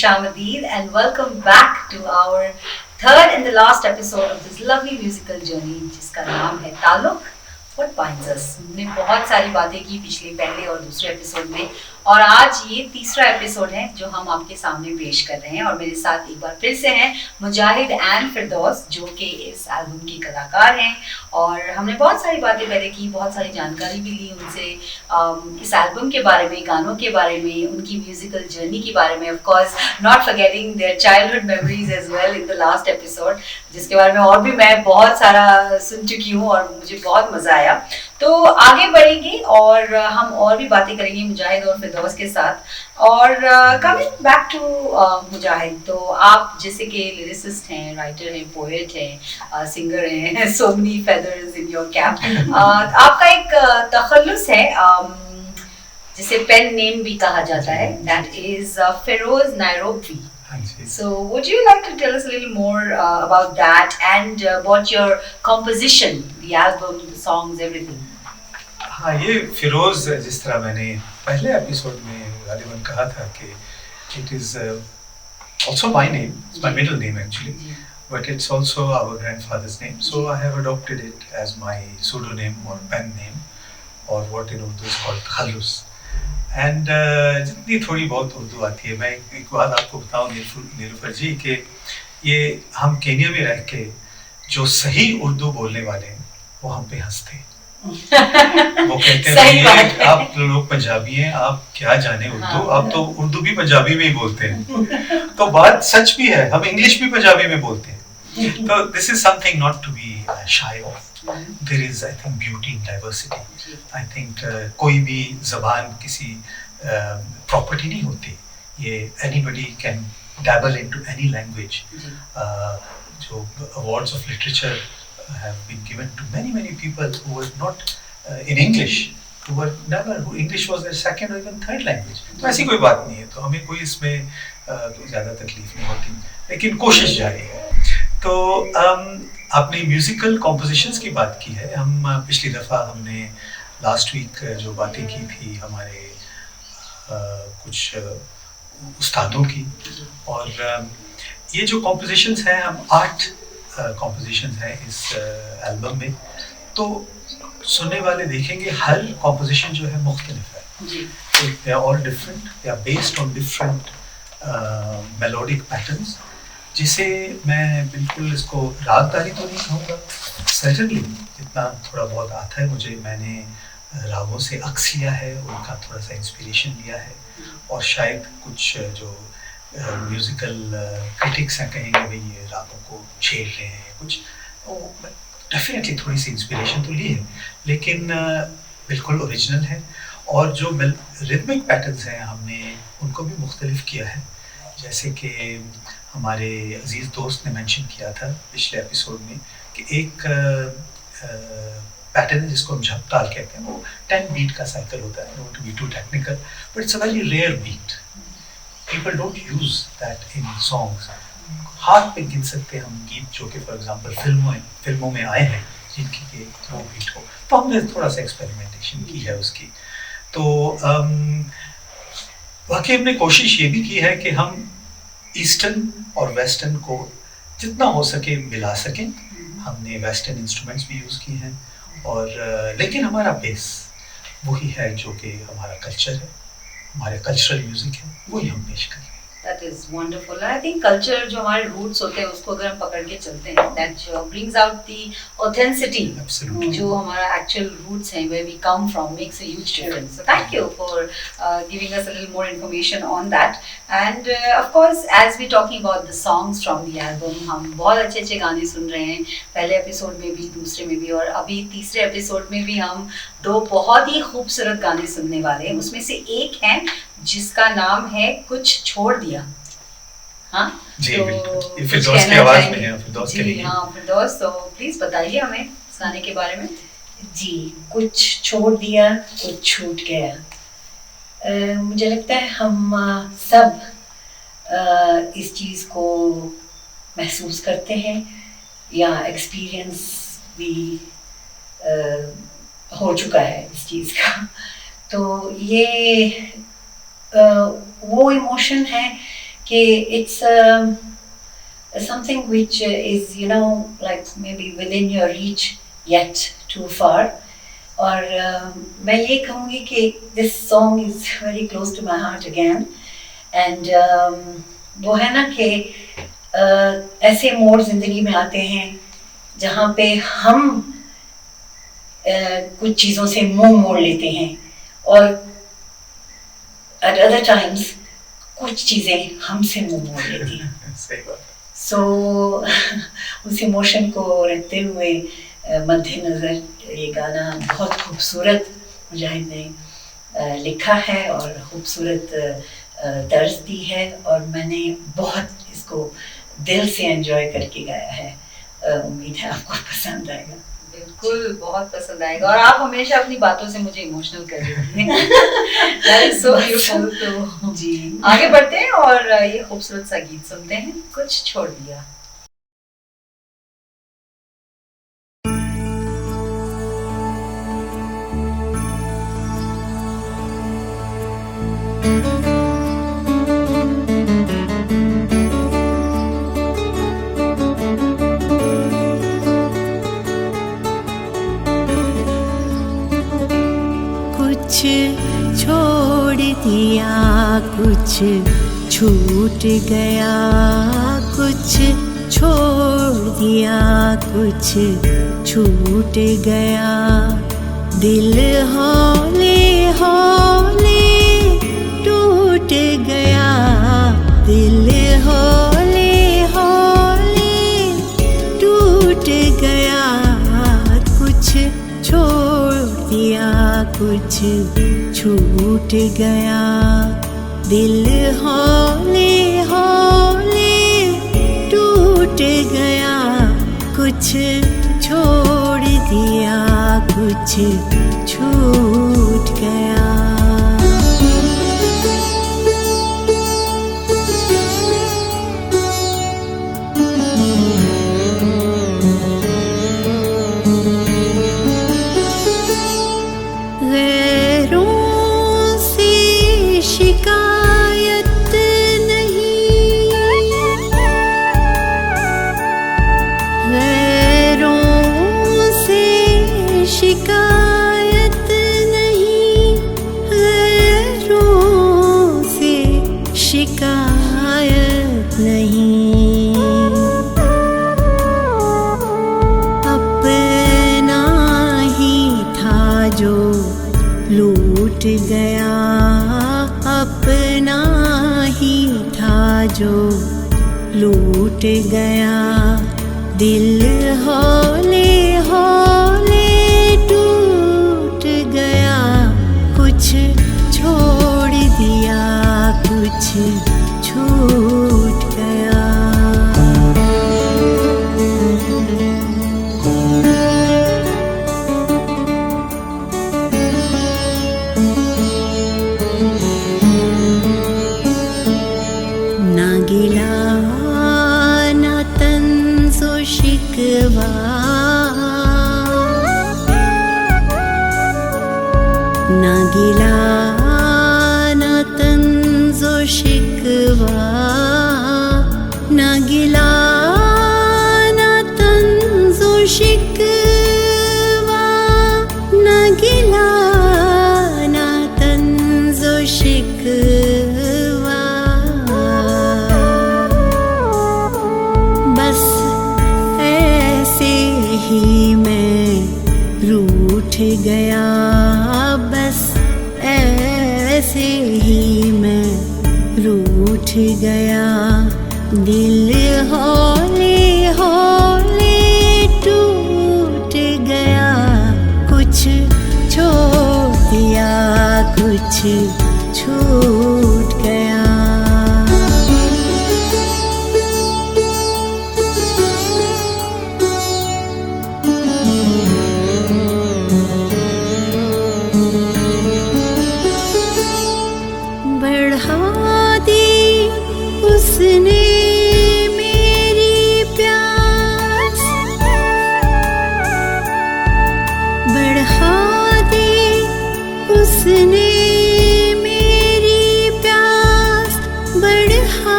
Khushamadid and welcome back to our third and the last episode of this lovely musical journey जिसका नाम है ताल्लुक What Binds Us। हमने बहुत सारी बातें की पिछले पहले और दूसरे एपिसोड में और आज ये तीसरा एपिसोड है जो हम आपके सामने पेश कर रहे हैं और मेरे साथ एक बार फिर से हैं मुजाहिद एंड फिरदौस जो कि इस एल्बम की कलाकार हैं और हमने बहुत सारी बातें पहले की, बहुत सारी जानकारी भी ली उनसे इस एल्बम के बारे में, गानों के बारे में, उनकी म्यूजिकल जर्नी के बारे में, of course not forgetting their childhood memories as well in the last episode जिसके बारे में और भी मैं बहुत सारा सुन चुकी हूँ और मुझे बहुत मजा आया। तो आगे बढ़ेंगे और हम और भी बातें करेंगे मुजाहिद और फिरदौस के साथ। और कमिंग बैक टू मुजाहिद, तो आप जैसे कि लिरिसिस्ट हैं, राइटर हैं, पोएट हैं, सिंगर हैं, so many feathers in your cap. आपका एक तखल्लुस है जिसे पेन नेम भी कहा जाता है, that is Feroz Nairobi. So would you like to tell us a little more about that and about your composition, the album, the songs, everything? हाँ, ये फिरोज जिस तरह मैंने पहले एपिसोड में गालिबन कहा था कि it is also my name, it's my middle name actually, but it's also our grandfather's name, so I have adopted it as my pseudonym or pen name or what in Urdu is called khallus. And जितनी थोड़ी बहुत उर्दू आती है, मैं एक बात आपको बताऊं नीलूफर जी कि ये हम केन्या में रह के जो सही उर्दू बोलने वाले हैं वो हम पे हंसते हैं। वो कहते हैं आप लोग पंजाबी हैं, आप क्या जाने उर्दू, आप तो उर्दू भी पंजाबी में ही बोलते हैं। तो बात सच भी है, हम इंग्लिश भी पंजाबी में बोलते हैं। तो this is something not to be shy of. There is, I think, beauty in diversity. I think कोई भी ज़बान किसी property नहीं होती। ये anybody can dabble into any language. जो awards of literature have been given to many people who were not in English, who English was their second or even third language. तो ऐसी कोई बात नहीं है, तो हमें कोई इसमें कोई ज़्यादा तकलीफ नहीं होती, लेकिन कोशिश जारी है। तो आपने म्यूजिकल कॉम्पोजिशंस की बात की है। हम पिछली दफ़ा हमने लास्ट वीक जो बातें की थी हमारे कुछ उस्तादों की, और ये जो कॉम्पोजिशंस हैं, हम 8 कॉम्पोजिशंस हैं इस एल्बम में। तो सुनने वाले देखेंगे हर कॉम्पोजिशन जो है मुख्तलिफ है। They are all different, they are based on different melodic patterns, जिसे मैं बिल्कुल इसको रागदारी तो नहीं कहूँगा, सर्टनली जितना थोड़ा बहुत आता है मुझे, मैंने रागों से अक्स लिया है, उनका थोड़ा सा इंस्पिरेशन लिया है, और शायद कुछ जो म्यूज़िकल क्रिटिक्स हैं कहेंगे भाई ये रागों को छेड़ रहे हैं कुछ, डेफिनेटली थोड़ी सी इंस्पिरेशन तो ली है, लेकिन बिल्कुल ओरिजिनल है। और जो रिदमिक पैटर्न्स हैं हमने उनको भी मुख्तलिफ किया है, जैसे कि हमारे अजीज़ दोस्त ने मेंशन किया था पिछले एपिसोड में कि एक पैटर्न है जिसको हम झपताल कहते हैं। वो 10 बीट का साइकिल होता है, not to be too technical, but it's a very rare beat. People don't use that in songs. हाथ पे गिन सकते हैं हम गीत जो कि फॉर एग्जांपल फिल्मों में आए हैं जिनकी के वो बीट हो, तो हमने थोड़ा सा एक्सपेरिमेंटेशन की है उसकी। तो वाकई हमने कोशिश ये भी की है कि हम ईस्टर्न और वेस्टर्न को जितना हो सके मिला सकें। हमने वेस्टर्न इंस्ट्रूमेंट्स भी यूज़ किए हैं, और लेकिन हमारा बेस वही है जो कि हमारा कल्चर है, हमारे कल्चरल म्यूज़िक है, वही हम पेश करें। That is wonderful. I think culture जो हमारे roots होते हैं उसको अगर हम पकड़ के चलते हैं, that brings out the authenticity. Absolutely. जो हमारा actual roots हैं, where we come from, makes a huge difference. So thank you for giving us a little more information on that. And of course, as we talking about the songs from the album, हम बहुत अच्छे गाने सुन रहे हैं, पहले episode में भी, दूसरे में भी, और अभी तीसरे एपिसोड में भी हम 2 बहुत ही खूबसूरत गाने सुनने वाले हैं। उसमें से एक है जिसका नाम है कुछ छोड़ दिया। हाँ जी, तो बिल्कुल। फिरदौस की आवाज में है, फिरदौस के लिए। हाँ फिरदौस, तो प्लीज बताइए हमें इस गाने के बारे में। जी, कुछ छोड़ दिया, कुछ छूट गया। मुझे लगता है हम सब इस चीज़ को महसूस करते हैं या एक्सपीरियंस भी हो चुका है इस चीज़ का। तो ये वो इमोशन है कि it's something which is like maybe within your reach yet too far. और मैं ये कहूँगी कि this song is very close to my heart again. And वो है ना कि ऐसे मोड़ जिंदगी में आते हैं जहाँ पे हम कुछ चीज़ों से मुंह मोड़ लेते हैं और at other times कुछ चीज़ें हमसे मुंह मोड़ लेती हैं. सही बात. So उस इमोशन को रखते हुए मद्देनज़र ये गाना बहुत खूबसूरत मुजाहिद ने लिखा है और खूबसूरत तर्ज दी है और मैंने बहुत इसको दिल से एंजॉय करके गाया है. उम्मीद है आपको पसंद आएगा. बिल्कुल बहुत पसंद आएगा और आप हमेशा अपनी बातों से मुझे इमोशनल कर देती हैं. That is so beautiful. तो जी आगे बढ़ते हैं और ये खूबसूरत सा गीत सुनते हैं, कुछ छोड़ दिया. छोड़ दिया कुछ छूट गया, कुछ छोड़ दिया कुछ छूट गया, दिल हौले हौले टूट गया, दिल हौले हौले टूट गया, कुछ छोड़ दिया कुछ छूट गया, दिल हौले हौले टूट गया, कुछ छोड़ दिया कुछ छूट गया. लूट गया अपना ही था जो लूट गया, दिल हौले हौले टूट गया, कुछ छोड़ दिया कुछ छूट गया. ना गिला ना तंज़ो शिकवा, ना गिला ना तंज़ो शिकवा, ना गिला ना तंज़ो शिकवा, बस ऐसे ही मैं रूठ गया, बस ऐसे ही मैं रूठ गया, दिल हौले हौले टूट गया, कुछ छोड़ दिया कुछ छूट गया. उसने मेरी प्यास बढ़ा दी, उसने मेरी प्यास बढ़ा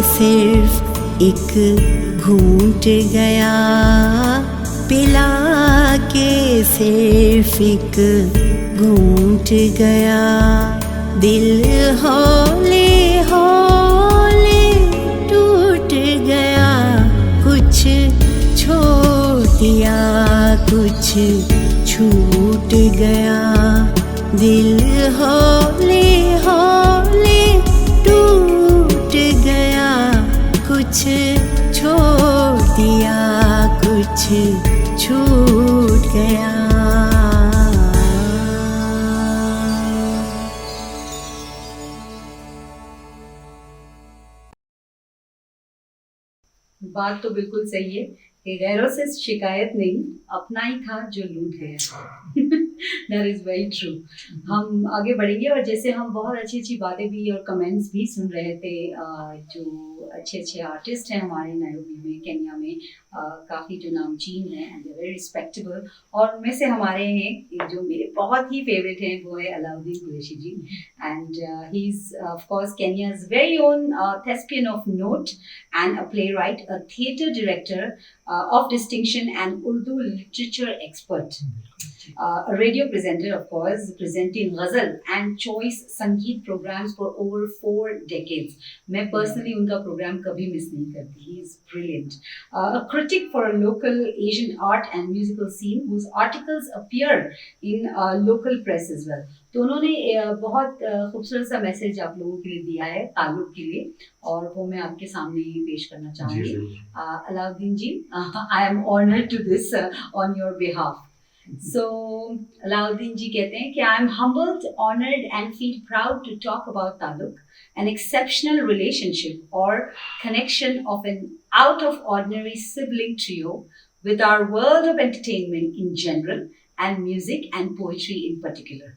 सिर्फ एक घूंट गया, पिला के सिर्फ एक घूंट गया, दिल हौले हौले टूट गया, कुछ छोड़ दिया कुछ छूट गया, दिल हौले हौले टूट गया, कुछ छोड़ दिया कुछ छूट गया। बात तो बिल्कुल सही है कि गैरों से शिकायत नहीं, अपना ही था जो लूट गया। That is very true. हम आगे बढ़ेंगे और जैसे हम बहुत अच्छी अच्छी बातें भी और कमेंट्स भी सुन रहे थे, जो अच्छे अच्छे आर्टिस्ट हैं हमारे नायरोबी में, केन्या में, काफ़ी जो नामचीन हैं एंड दे वेरी रिस्पेक्टेबल, और उनमें से हमारे हैं एक जो मेरे बहुत ही फेवरेट हैं वो है Alauddin Qureshi ji, and he is of course Kenya's very own thespian of note and a playwright, a theatre director of distinction and Urdu literature expert. A radio presenter, of course, presenting ghazal and choice संगीत programs for over 4 decades. मैं personally उनका program कभी miss नहीं करती. He is brilliant. A critic for a local Asian art and musical scene whose articles appear in local press as well. तो उन्होंने बहुत खूबसूरत सा मैसेज आप लोगों के लिए दिया है ताल्लुक के लिए, और वो मैं आपके सामने पेश करना चाहूँगी। Alauddin ji, I am honoured to this on your behalf. So, Alauddin ji कहते हैं कि I am humbled, honored and feel proud to talk about Taluk, an exceptional relationship or connection of an out-of-ordinary sibling trio with our world of entertainment in general and music and poetry in particular.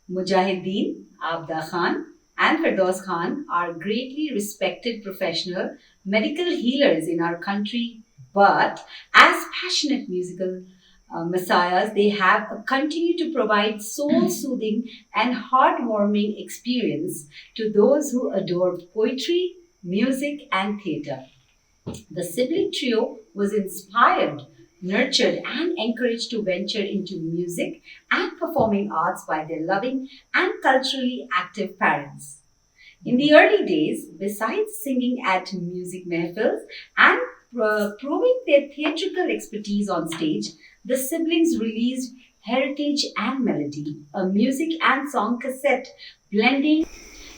Mujahideen, Abda Khan and Firdaus Khan are greatly respected professional medical healers in our country, but as passionate musical messiahs, they have continued to provide soul-soothing and heartwarming experience to those who adore poetry, music, and theatre. The sibling trio was inspired, nurtured, and encouraged to venture into music and performing arts by their loving and culturally active parents. In the early days, besides singing at music mehfils and proving their theatrical expertise on stage, the siblings released Heritage and Melody, a music and song cassette blending,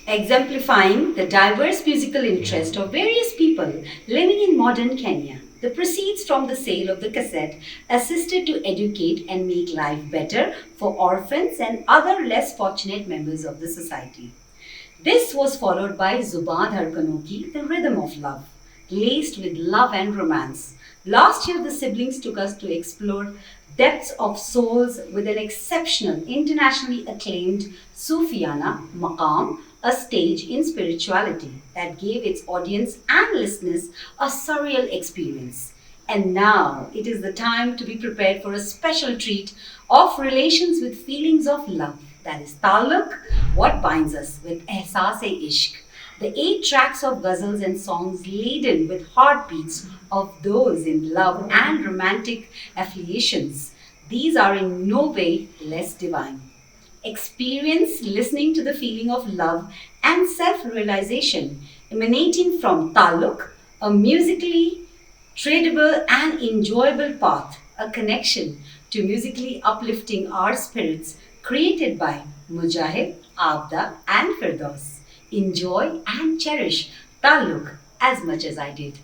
exemplifying the diverse musical interest of various people living in modern Kenya. The proceeds from the sale of the cassette assisted to educate and make life better for orphans and other less fortunate members of the society. This was followed by Zubaan Dhadkanon Ki, The Rhythm of Love, laced with love and romance. Last year, the siblings took us to explore depths of souls with an exceptional, internationally acclaimed Sufiana Maqam, a stage in spirituality that gave its audience and listeners a surreal experience. And now, it is the time to be prepared for a special treat of relations with feelings of love. That is Taluk, What Binds Us, with Ehsaas-e-Ishq. The 8 tracks of ghazals and songs laden with heartbeats of those in love and romantic affiliations. These are in no way less divine. Experience listening to the feeling of love and self-realization emanating from Taluk, a musically tradable and enjoyable path, a connection to musically uplifting our spirits created by Mujahid, Abda and Firdaus. Enjoy and cherish Taluk as much as I did.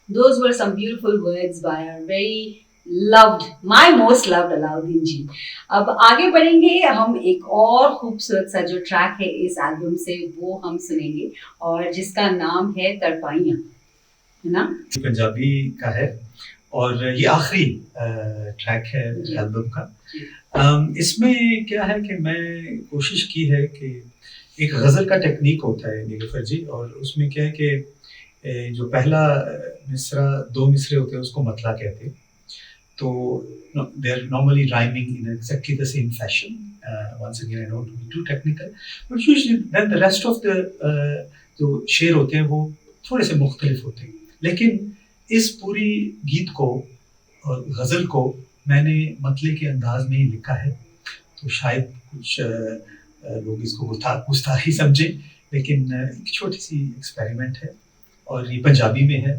Those were some beautiful words by our very loved, my most loved Alauddin ji. अब आगे बढ़ेंगे, हम एक और खूबसूरत सा जो track है इस एल्बम से वो हम सुनेंगे और जिसका नाम है तड़पाइयाँ, है ना? पंजाबी का है और ये आखिरी ट्रैक है एल्बम का। इसमें क्या है कि मैं कोशिश की है कि एक गज़ल का टेक्निक होता है नीलूफर जी, और उसमें क्या है कि जो पहला मिसरा 2 मिसरे होते हैं उसको मतला कहते हैं। तो they are normally rhyming in exactly the same fashion. Once again, I don't want to be too technical, but usually then the rest of the जो शेर होते हैं वो थोड़े से मुख्तलिफ होते हैं. लेकिन इस पूरी गीत को और गज़ल को मैंने मतले के अंदाज में ही लिखा है, तो शायद कुछ लोग इसको गुस्ताखी समझें, लेकिन एक छोटी सी एक्सपेरिमेंट है और ये पंजाबी में है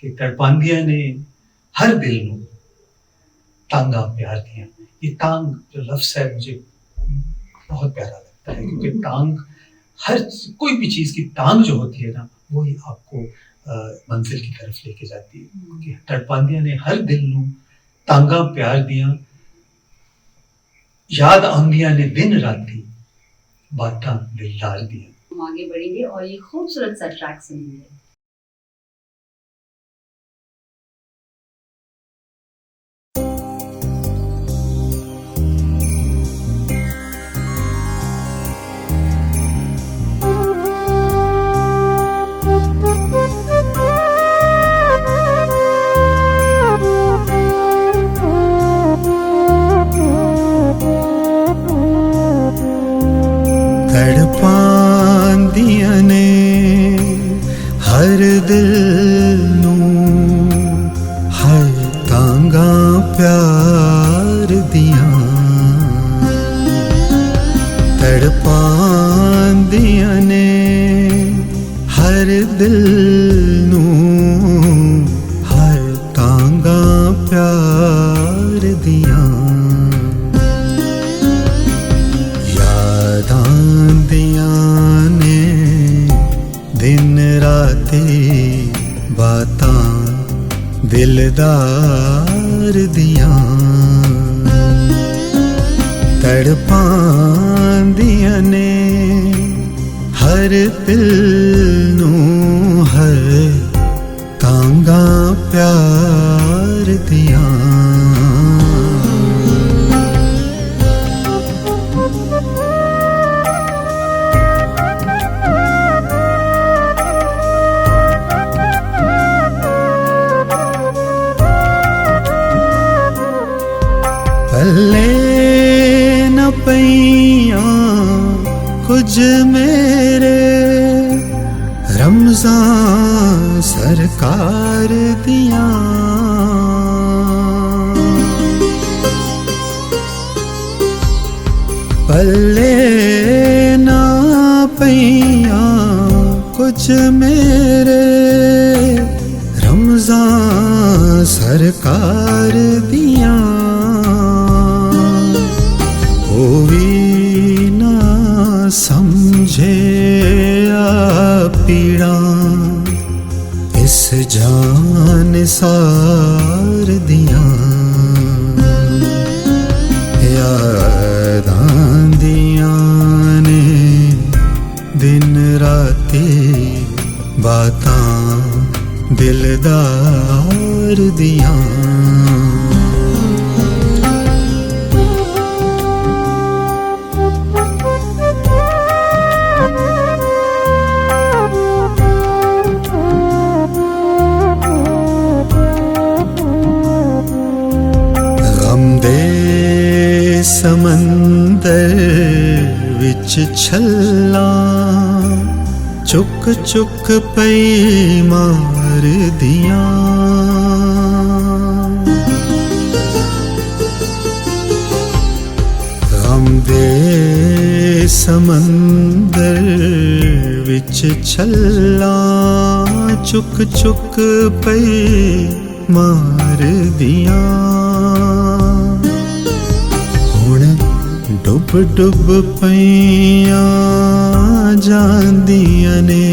कि तड़पांदिया ने हर दिल नू तांगा प्यार दिया. ये तांग जो लफ्ज़ है मुझे बहुत प्यारा लगता है, क्योंकि तांग हर कोई भी चीज़ की तांग जो होती है ना, वो ही आपको मंजिल की तरफ लेके जाती है. कि तड़पांदिया ने हर दिल नू तांगा प्यार दिया, याद आंदिया ने दिन राती बातां दिलदार दिया. हम आगे बढ़ेंगे और ये खूबसूरत सा ट्रैक सुनेंगे. तड़पांदिया ने हर दिल नू हर तांगा प्यार दिया. तड़पांदिया ने हर दिल नू हर तांगा प्यार दिया. ने दिन राती बातां दिलदार दिया. तड़पांदिया ने हर दिल नू हर तांगा प्यार दिया. पल्ले न पैया कुछ मेरे रमज़ान सरकार दिया. पल्ले न पैया कुछ मेरे रमज़ान सरकार दिया. कोई ना समझे पीड़ा इस जान सार दिया. याद आंदिया ने दिन राती बातां दिलदार दिया. समंदर विच छल्ला चुक चुक पई मार दिया. गम दे समंदर विच छल्ला चुक चुक पई मार दिया. डुब डुब पईया जांदिया ने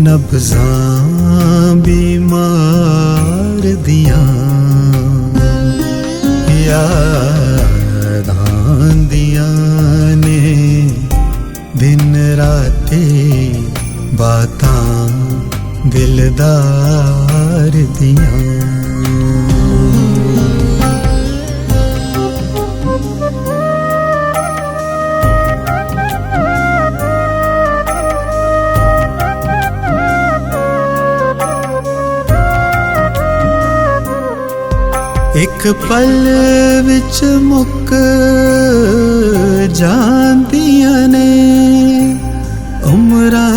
नब्ज़ां भी मार दिया. याद आंदिया ने दिन राती बातां दिलदार दिया. एक पल विच मुक जांदियां ने उमरां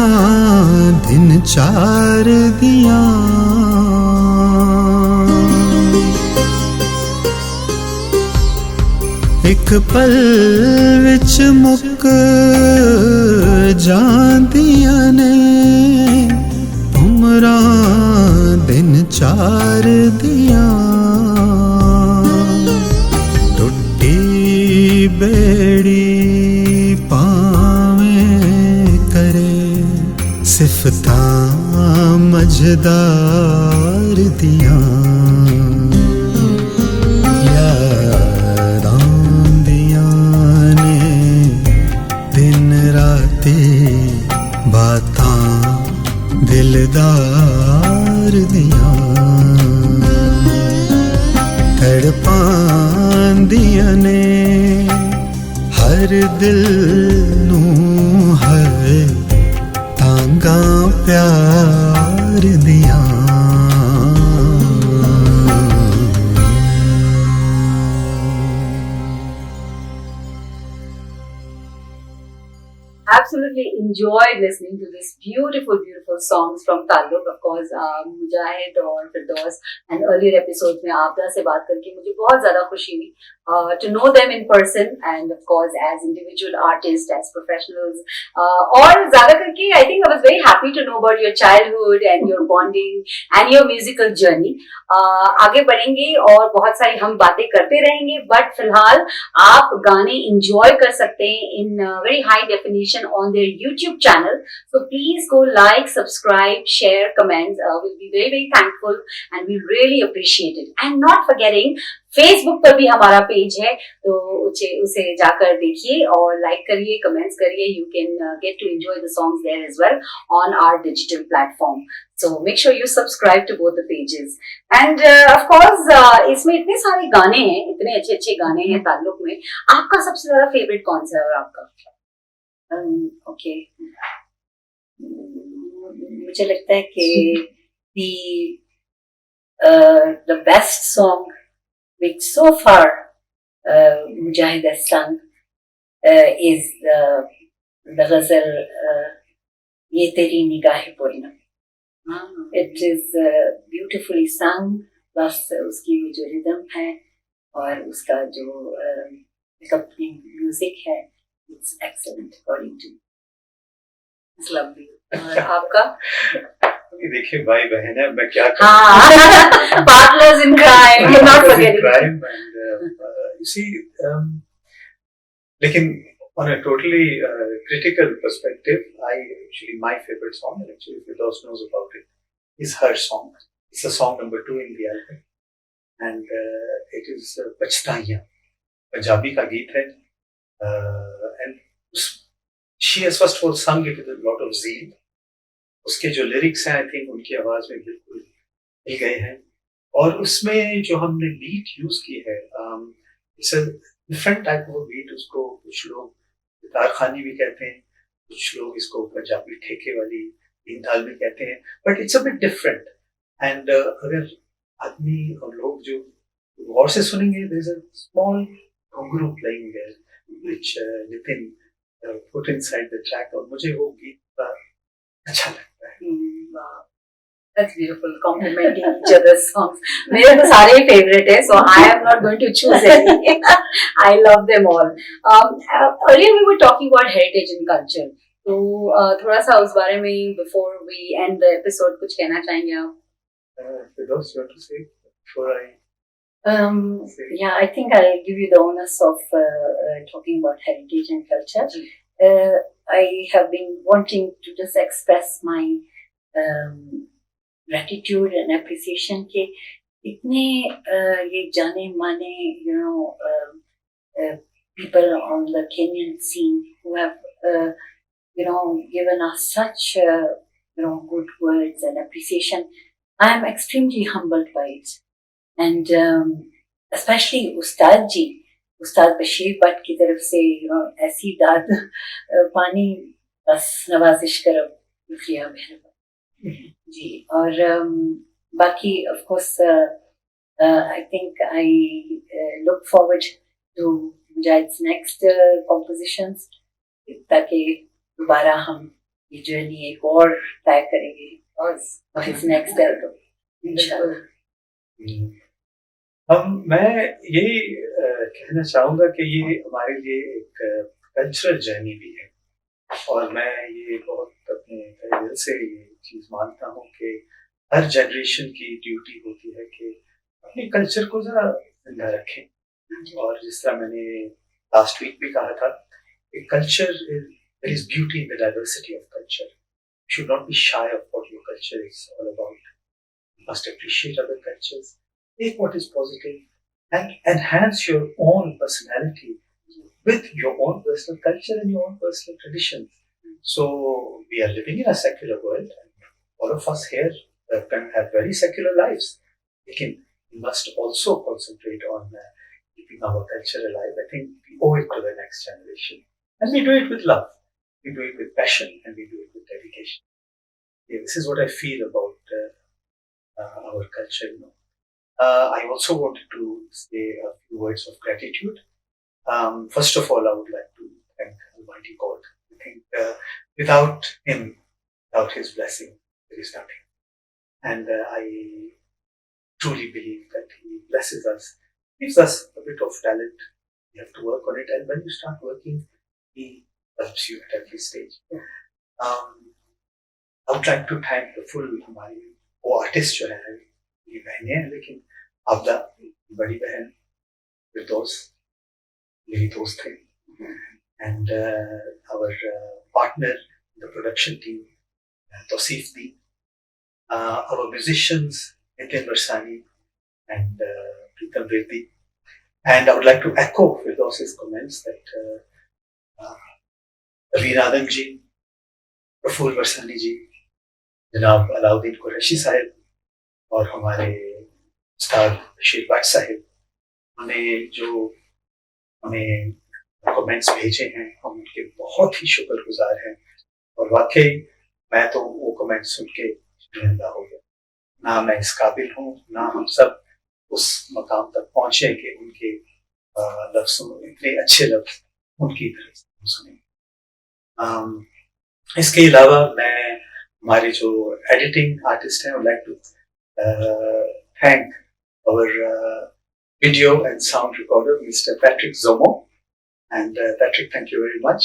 दिन चार दियां। एक पल विच मुक जांदियां ने उमरां दिन चार दियां। टुटी बेड़ी पावें करे सिफतां मझदार दियां। बातां दिलदार दियां तड़पांदियां ने हर दिल नूं हर तांगा प्यार दियां। Absolutely enjoyed listening to this beautiful songs from Taalluk. Of course, Mujahid और Firdaus and earlier episodes में आपदा से बात करके मुझे बहुत ज़्यादा खुशी हुई to know them in person and of course as individual artists, as professionals. और ज़्यादा करके I think I was very happy to know about your childhood and your bonding and your musical journey. आगे बढ़ेंगे और बहुत सारी हम बातें करते रहेंगे, but फिलहाल आप गाने enjoy कर सकते हैं in very high definition on their YouTube channel. So please go like, subscribe, share, comments. We'll be very, very thankful and we really appreciate it. And not forgetting, Facebook पर भी हमारा page है, तो उसे जाकर देखिए और लाइक करिए, कमेंट्स करिए. You can get to enjoy the songs there as well on our digital platform. So make sure you subscribe to both the pages. And of course, इसमें इतने सारे गाने हैं, इतने अच्छे अच्छे गाने हैं ताल्लुक में. आपका सबसे ज़्यादा फेवरेट कौन सा है और आपका? ओके, मुझे लगता है कि the best song which so far Mujahid has sung is the ghazal Ye Teri Nigahe Purnam. It is beautifully sung, plus उसकी जो rhythm है और उसका जो accompanying music है, it's excellent according to me. It's lovely. और आपका? देखिए भाई बहन है, मैं क्या Partners in crime, not forgetting. You see, लेकिन on a totally critical perspective, my favorite song, and actually Firdaus knows about it, is her song. It's a song number 2 in the album, and it is Pachhtaiyan, Punjabi का गीत है, and she has first of all sung it with a lot of zeal. उसके जो lyrics हैं, I think उनकी आवाज में बिल्कुल मिल गए हैं, और उसमें जो हमने बीट यूज की है, it's a different type of beat. उसको कुछ लोग कारखानी भी कहते हैं, कुछ लोग इसको पंजाबी ठेके वाली तीन ताल भी कहते हैं, but it's a bit different. And अगर आदमी और लोग जो गौर से सुनेंगे, there is a small घुंघरू playing there, which Nitin put inside the track, और मुझे वो गीत अच्छा लगता है. That's beautiful, complimenting each other's songs. मेरे तो सारे ही favorite है, so I am not going to choose any. I love them all. Earlier we were talking about heritage and culture. तो थोड़ा सा उस बारे में before we end the episode कुछ कहना चाहेंगे आप? Firdaus, you want to say before I? Yeah, I think I'll give you the onus of talking about heritage and culture. I have been wanting to just express my gratitude and appreciation के इतने ये जाने माने people on the Kenyan scene who have given us such good words and appreciation. I am extremely humbled by it, and especially Ustad ji, Ustad Bashir Bhatt की तरफ से ऐसी दाद पानी बस नवाजिश करो, शुक्रिया मेहरबानी जी. और बाकी of course I think I look forward to Mujahid's next compositions, ताकि दोबारा हम ये जर्नी एक और तय करेंगे और his next album, इंशाल्लाह। मैं यही कहना चाहूँगा कि ये हमारे लिए एक कल्चरल जर्नी भी है, और मैं ये बहुत अपने तहे दिल से ये चीज़ मानता हूँ कि हर जनरेशन की ड्यूटी होती है कि अपने कल्चर को ज़रा जिंदा रखें। और जिस तरह मैंने लास्ट वीक भी कहा था, culture there is beauty in the diversity of culture. You should not be shy of what your culture is all about. You must appreciate other cultures, take what is positive, and enhance your own personality with your own personal culture and your own personal traditions. So we are living in a secular world, and all of us here can have very secular lives. Again, we must also concentrate on keeping our culture alive. I think we owe it to the next generation, and we do it with love. We do it with passion, and we do it with dedication. Yeah, this is what I feel about our culture. I also wanted to say a few words of gratitude. First of all, I would like to thank Almighty God. I think without Him, without His blessing, there is nothing. And I truly believe that He blesses us, gives us a bit of talent. We have to work on it, and when you start working, He helps you at every stage. I would like to thank the full हमारी वो artist जो है, ये बहनें हैं, लेकिन आपदा बड़ी बहन फिरदौस मेरी दोस्त है, and our partner in the production team, Tausif Dean, our musicians Nitin Varsani and Pritam Reddy. And I would like to echo Firdaus's comments that Ravinathan जी, प्रफुल्ल वरसानी जी, जनाब अलाउद्दीन कुरैशी साहिब और हमारे उस्ताद बशीर भट्ट साहिब, उन्होंने जो हमें कमेंट्स भेजे हैं, हम उनके बहुत ही शुक्रगुजार हैं। और वाकई मैं तो वो कमेंट्स सुन के शर्मिंदा हो गया। ना मैं इस काबिल हूँ, ना हम सब उस मकाम तक पहुँचे कि उनके लफ्ज़ों, इतने अच्छे लफ्ज़ उनकी तरफ से सुने। इसके अलावा मैं हमारे जो एडिटिंग आर्टिस्ट हैं, like to thank our video and sound recorder, Mr. Patrick Zomo. And Patrick, thank you very much.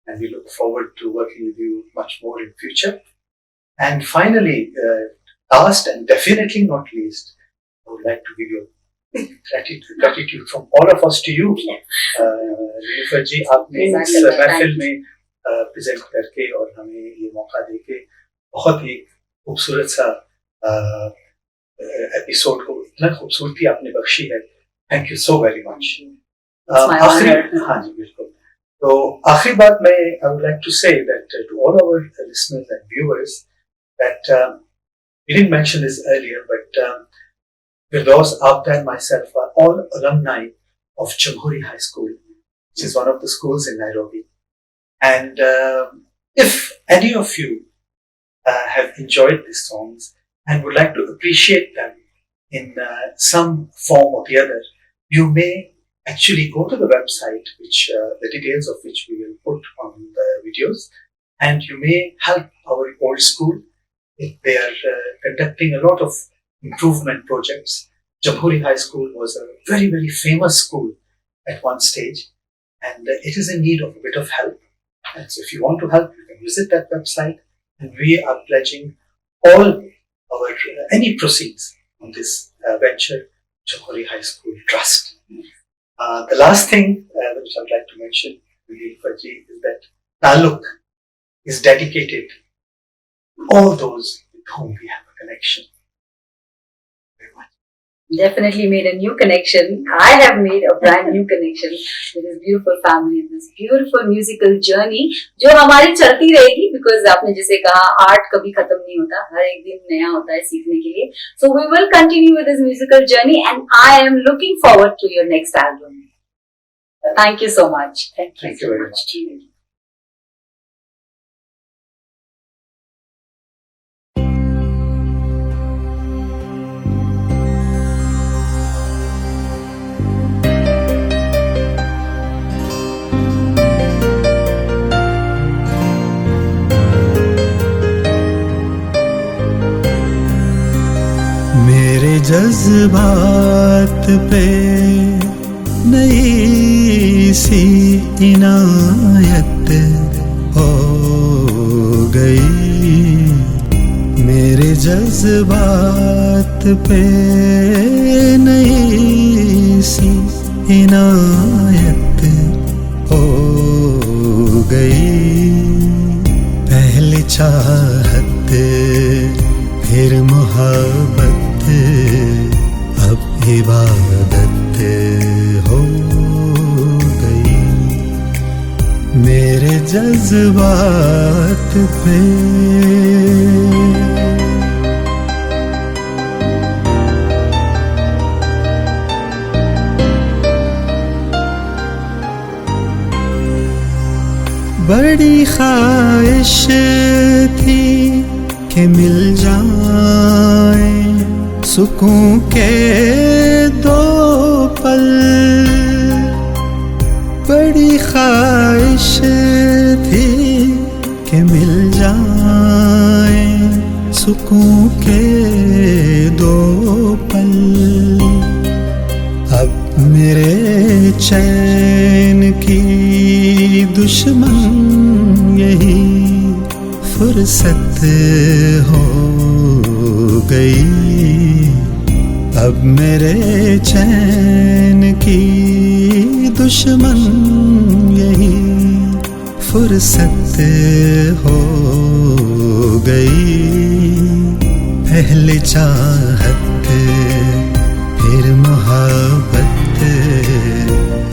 And we look forward to working with you much more in future. And finally, last and definitely not least, I would like to give you gratitude from all of us to you. Nilufar जी, आपने इस महफिल में present करके और हमें ये मौका देके बहुत ही खूबसूरत सा एपिसोड को इतना खूबसूरती आपने बख्शी है। Thank you so very much. हाँ जी, बिल्कुल। तो आखिरी बात मैं I would like to say that to all our listeners and viewers that we didn't mention this earlier, but Firdaus, Abda and myself are all alumni of Jamhuri High School, which is one of the schools in Nairobi. And if any of you have enjoyed these songs and would like to appreciate them in some form or the other, you may actually go to the website, which the details of which we will put on the videos, and you may help our old school. They are conducting a lot of improvement projects. Jamhuri High School was a very, very famous school at one stage, and it is in need of a bit of help. And so if you want to help, you can visit that website, and we are pledging all our any proceeds on this venture, Jamhuri High School Trust. The last thing which I would like to mention, Farji, is that Taluk is dedicated to all those with whom we have a connection. Very much. Definitely made a new connection. I have made a brand new connection with this beautiful family, this beautiful musical journey, जो हमारी चलती रहेगी, because आपने जैसे कहा art कभी खत्म नहीं होता, हर एक दिन नया होता है सीखने के लिए. So we will continue with this musical journey, and I am looking forward to your next album. Thank you so much. Thank you very much. जज्बात पे नई सी इनायत हो गई, मेरे जज्बात पे नई सी इनायत हो गई। पहले चाहत फिर मोहब्बत, अब इबादत हो गई, मेरे जज्बात पे। बड़ी ख्वाहिश थी कि मिल जाए सुकून के दो पल, बड़ी ख्वाहिश थी कि मिल जाए सुकून के दो पल। अब मेरे चैन की दुश्मन यही फुर्सत हो गई, अब मेरे चैन की दुश्मन यही फुर्सत हो गई। पहले चाहत फिर मोहब्बत,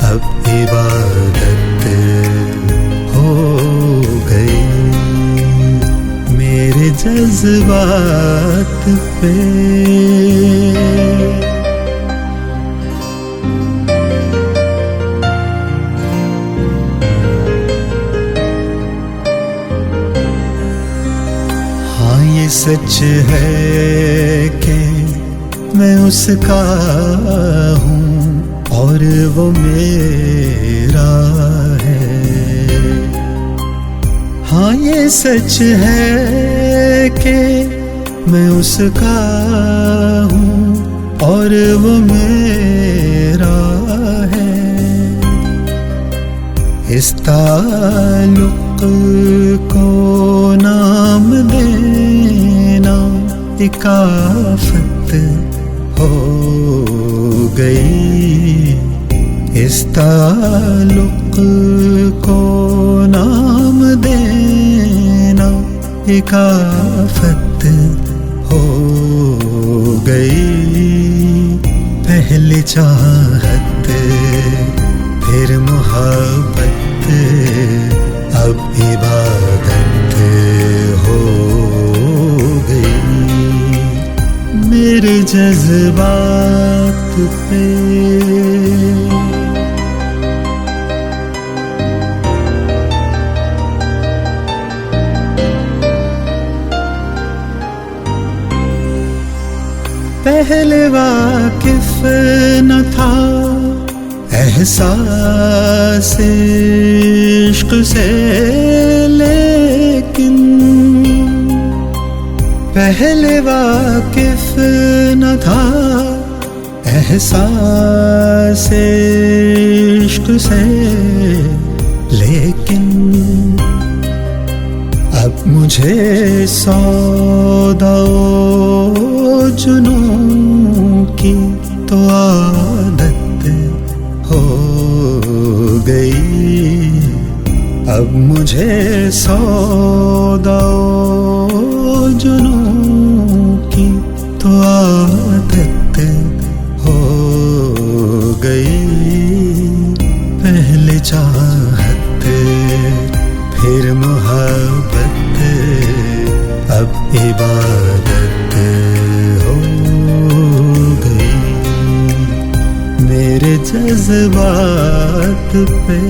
अब इबादत हो गई, मेरे जज्बात पे। हाँ ये सच है कि मैं उसका हूँ और वो मेरा है। हाँ ये सच है कि मैं उसका हूँ और वो मेरा है। इस ताल्लुक को नाम देना एक आफत हो गई, इस ताल्लुक को नाम देना एक आफत हो गई। पहले चाहत फिर मोहब्बत, अब इबादत हो गई, मेरे जज्बात पे। पहले वाकिफ न था एहसास इश्क से, लेकिन पहले वाकिफ न था एहसास इश्क से, लेकिन अब मुझे सौदा जुनून की तो आदत हो गई, अब मुझे सौदा जुनून की तो आदत हो गई। पहले चाहत फिर मोहब्बत, अब इबादत हो गई, मेरे जज्बात पे।